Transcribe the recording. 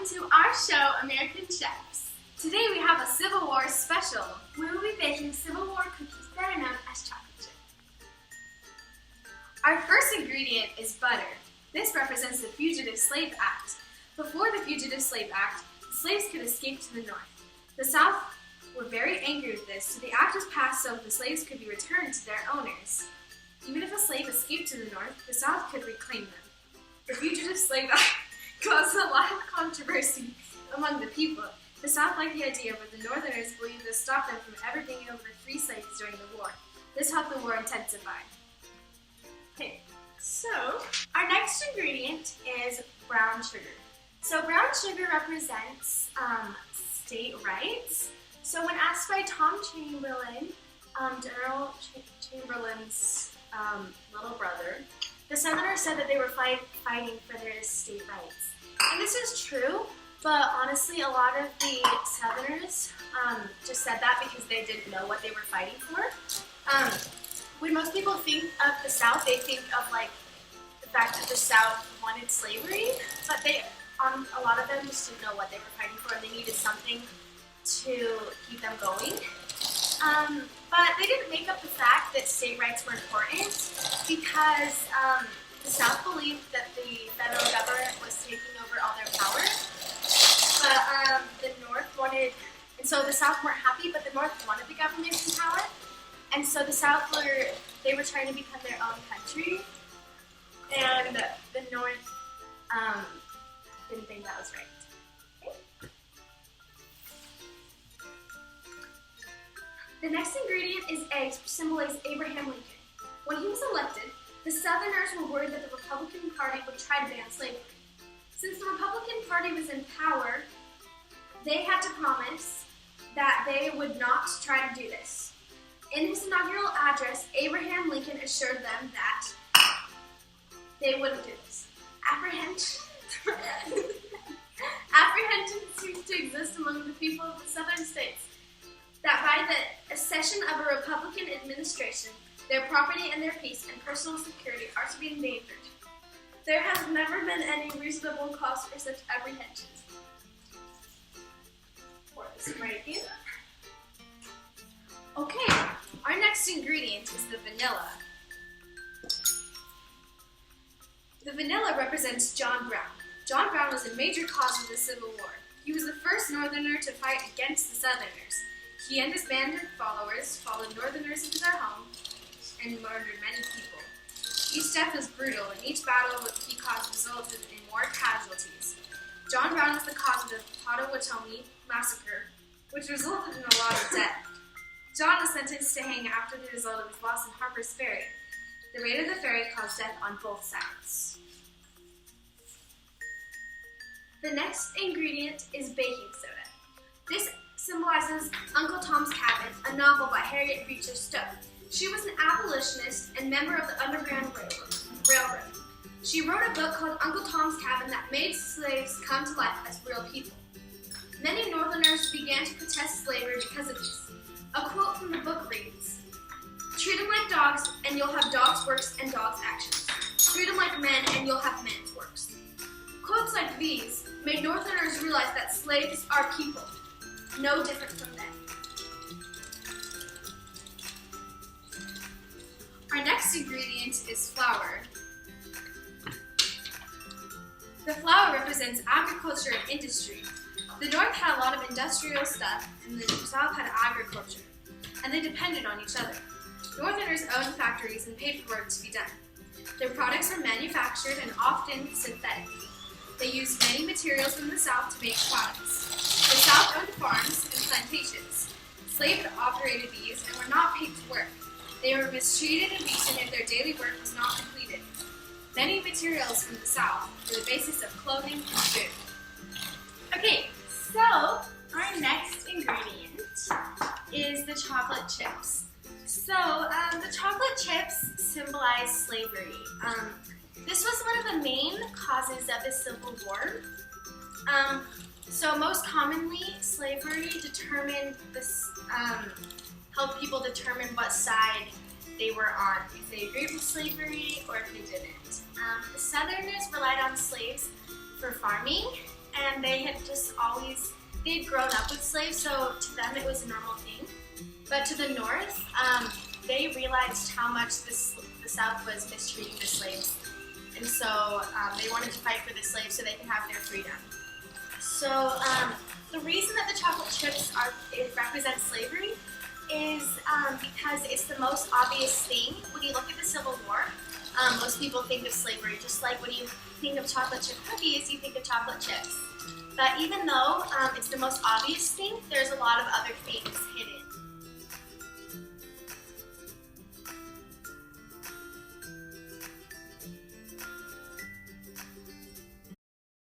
to our show, American Chefs. Today we have a Civil War special. We will be baking Civil War cookies that are known as chocolate chip. Our first ingredient is butter. This represents the Fugitive Slave Act. Before the Fugitive Slave Act, slaves could escape to the north. The South were very angry with this, so the act was passed so the slaves could be returned to their owners. Even if a slave escaped to the north, the South could reclaim them. The Fugitive Slave Act caused a lot of controversy among the people. The South liked the idea, but the Northerners believed this stopped them from ever being able to free slaves during the war. This helped the war intensify. Okay, so our next ingredient is brown sugar. So brown sugar represents state rights. So when asked by Tom Chamberlain, Darrell Chamberlain's little brother, the Southerners said that they were fighting for their state rights. And this is true, but honestly a lot of the Southerners just said that because they didn't know what they were fighting for. When most people think of the South, they think of like the fact that the South wanted slavery, but a lot of them just didn't know what they were fighting for and they needed something to keep them going. But they didn't make up the fact that state rights were important because the South believed that the federal government was taking over all their power. But the North wanted, and so the South weren't happy, but the North wanted the government in power. And so the South they were trying to become their own country. And the North didn't think that was right. The next ingredient is eggs, which symbolize Abraham Lincoln. When he was elected, the Southerners were worried that the Republican Party would try to ban slavery. Since the Republican Party was in power, they had to promise that they would not try to do this. In his inaugural address, Abraham Lincoln assured them that they wouldn't do this. Apprehension seems to exist among the people of the southern states, that by the accession of a Republican administration, their property and their peace and personal security are to be endangered. There has never been any reasonable cause for such apprehensions. Pour this right here. Okay, our next ingredient is the vanilla. The vanilla represents John Brown. John Brown was a major cause of the Civil War. He was the first Northerner to fight against the Southerners. He and his band of followers followed Northerners into their home and murdered many people. Each death was brutal, and each battle he caused resulted in more casualties. John Brown was the cause of the Pottawatomie Massacre, which resulted in a lot of death. John was sentenced to hang after the result of his loss in Harper's Ferry. The raid of the ferry caused death on both sides. The next ingredient is baking soda. This symbolizes Uncle Tom's Cabin, a novel by Harriet Beecher Stowe. She was an abolitionist and member of the Underground Railroad. She wrote a book called Uncle Tom's Cabin that made slaves come to life as real people. Many Northerners began to protest slavery because of this. A quote from the book reads, "Treat them like dogs and you'll have dogs' works and dogs' actions. Treat them like men and you'll have men's works." Quotes like these made Northerners realize that slaves are people, no different from them. Our next ingredient is flour. The flour represents agriculture and industry. The North had a lot of industrial stuff, and the South had agriculture, and they depended on each other. Northerners owned factories and paid for work to be done. Their products were manufactured and often synthetic. They used many materials from the South to make products. The South owned farms and plantations. Slaves operated these and were not paid to work. They were mistreated and beaten if their daily work was not completed. Many materials from the South were the basis of clothing and food. Okay, so our next ingredient is the chocolate chips. So the chocolate chips symbolize slavery. This was one of the main causes of the Civil War. So most commonly, slavery determined this, helped people determine what side they were on, if they agreed with slavery or if they didn't. The Southerners relied on slaves for farming, and and they had grown up with slaves, so to them it was a normal thing. But to the North, they realized how much the South was mistreating the slaves. And so they wanted to fight for the slaves so they could have their freedom. So the reason that the chocolate chips represent slavery is because it's the most obvious thing. When you look at the Civil War, most people think of slavery, just like when you think of chocolate chip cookies, you think of chocolate chips. But even though it's the most obvious thing, there's a lot of other things hidden.